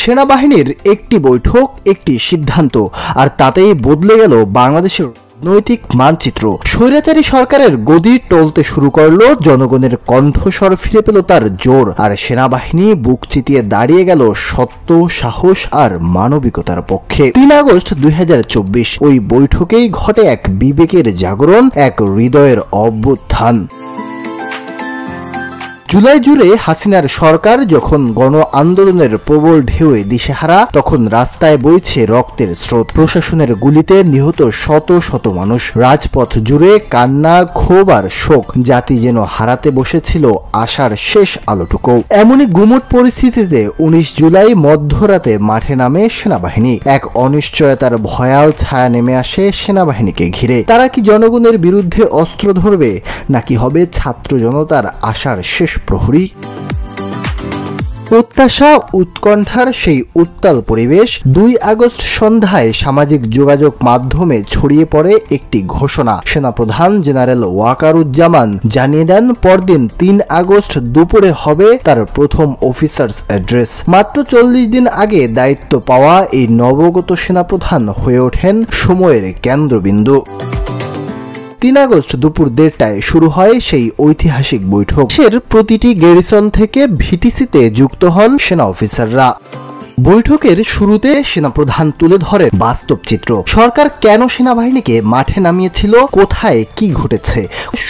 সেনাবাহিনীর একটি বৈঠক, একটি সিদ্ধান্ত, আর তাতেই বদলে গেল বাংলাদেশের নৈতিক মানচিত্র। স্বৈরাচারী সরকারের গদি টলতে শুরু করলো, জনগণের কণ্ঠস্বর ফিরে পেল তার জোর, আর সেনাবাহিনী বুক চিতিয়ে দাঁড়িয়ে গেল সত্য, সাহস আর মানবিকতার পক্ষে। 3 আগস্ট 2024 ওই বৈঠকেই ঘটে এক বিবেকের জাগরণ, এক হৃদয়ের অভ্যুত্থান। জুলাই জুড়ে হাসিনার সরকার যখন গণ আন্দোলনের প্রবল ঢেউয়ে দিশেহারা, তখন রাস্তায় বইছে রক্তের স্রোত। প্রশাসনের গুলিতে নিহত শত শত মানুষ, রাজপথ জুড়ে কান্না, ক্ষোভ আর শোক। জাতি যেন হারাতে বসেছিল আশার শেষ আলোটুকু। এমনই গুমট পরিস্থিতিতে 19 জুলাই মধ্যরাতে মাঠে নামে সেনাবাহিনী। এক অনিশ্চয়তার ভয়াল ছায়া নেমে আসে সেনাবাহিনীকে ঘিরে। তারা কি জনগণের বিরুদ্ধে অস্ত্র ধরবে, নাকি হবে ছাত্র জনতার আশার শেষ প্রহরী? প্রত্যাশা, উৎকণ্ঠার সেই উত্তাল পরিবেশ। 2 আগস্ট সন্ধ্যায় সামাজিক যোগাযোগ মাধ্যমে ছড়িয়ে পড়ে একটি ঘোষণা। সেনাপ্রধান জেনারেল ওয়াকারুজ্জামান জানিয়ে দেন, পরদিন 3 আগস্ট দুপুরে হবে তার প্রথম অফিসার্স অ্যাড্রেস। মাত্র 40 দিন আগে দায়িত্ব পাওয়া এই নবগত সেনাপ্রধান হয়ে ওঠেন সময়ের কেন্দ্রবিন্দু। 3 আগস্ট দুপুর 1:30টায় শুরু হয় সেই ঐতিহাসিক বৈঠক। দেশের প্রতিটি গ্যারিসন থেকে ভিটিসিতে যুক্ত হন সেনা অফিসাররা। বৈঠকের শুরুতে সেনাপ্রধান তুলে ধরেন বাস্তব চিত্র। সরকার কেন সেনাবাহিনীকে মাঠে নামিয়েছিল, কোথায় কি ঘটেছে,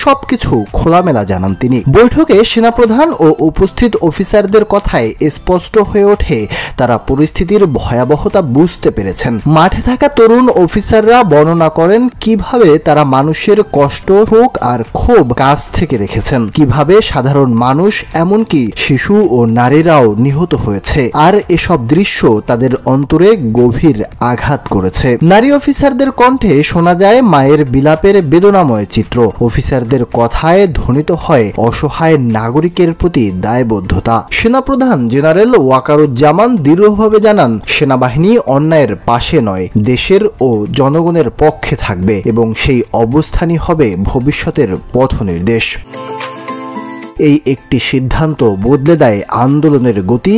সবকিছু খোলামেলা জানান তিনি। বৈঠকে সেনাপ্রধান ও উপস্থিত অফিসারদের কথায় স্পষ্ট হয়ে ওঠে তারা পরিস্থিতির ভয়াবহতা বুঝতে পেরেছেন। মাঠে থাকা তরুণ অফিসাররা বর্ণনা করেন কিভাবে তারা মানুষের কষ্ট, শোক আর ক্ষোভ কাছ থেকে দেখেছেন, কিভাবে সাধারণ মানুষ এমনকি শিশু ও নারীরাও নিহত হয়েছে, আর এসব দৃশ্য তাদের অন্তরে গভীর আঘাত করেছে। নারী অফিসারদের কণ্ঠে শোনা যায় মায়ের বিলাপের বেদনাময় চিত্র। অফিসারদের কথায় ধ্বনিত হয় অসহায় নাগরিকের প্রতি দায়বদ্ধতা। সেনাপ্রধান জেনারেল ওয়াকারুজ্জামান দৃঢ়ভাবে জানান, সেনাবাহিনী অন্যায়ের পাশে নয়, দেশের ও জনগণের পক্ষে থাকবে, এবং সেই অবস্থানই হবে ভবিষ্যতের পথনির্দেশ। এই একটি সিদ্ধান্ত বদলে দেয় আন্দোলনের গতি,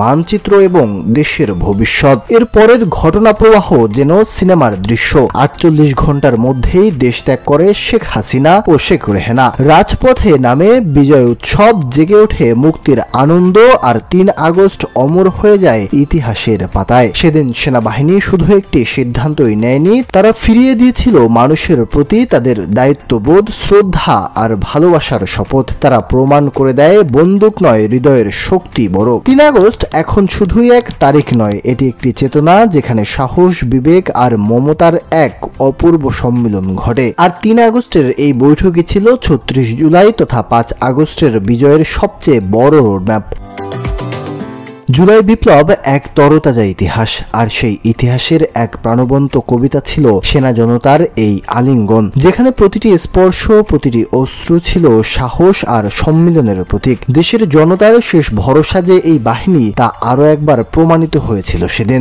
মানচিত্র এবং দেশের ভবিষ্যৎ। এর পরের ঘটনা প্রবাহ যেন সিনেমার দৃশ্য। 48 ঘন্টার মধ্যেই দেশ ত্যাগ করে শেখ হাসিনা ও শেখ রেহানা। রাজপথে নামে বিজয় উৎসব, জেগে ওঠে মুক্তির আনন্দ, আর 3 আগস্ট অমর হয়ে যায় ইতিহাসের পাতায়। সেদিন সেনাবাহিনী শুধু একটি সিদ্ধান্তই নেয়নি, তারা ফিরিয়ে দিয়েছিল মানুষের প্রতি তাদের দায়িত্ববোধ, শ্রদ্ধা আর ভালোবাসার শপথ। তারা প্রমাণ করে দেয় বন্দুক নয়, হৃদয়ের শক্তি বড়। 3 আগস্ট এখন শুধুই এক তারিখ নয়, এটি একটি চেতনা যেখানে সাহস, বিবেক আর মমতার এক অপূর্ব সম্মিলন ঘটে। আর 3 আগস্টের এই বৈঠকই ছিল 36 জুলাই তথা 5 আগস্টের বিজয়ের সবচেয়ে বড় রোডম্যাপ। জুলাই বিপ্লব এক তরতাজা ইতিহাস, আর সেই ইতিহাসের এক প্রাণবন্ত কবিতা ছিল সেনা জনতার এই আলিঙ্গন, যেখানে প্রতিটি স্পর্শ, প্রতিটি অশ্রু ছিল সাহস আর সম্মিলনের প্রতীক। দেশের জনতার শেষ ভরসা যে এই বাহিনী, তা আরো একবার প্রমাণিত হয়েছিল সেদিন।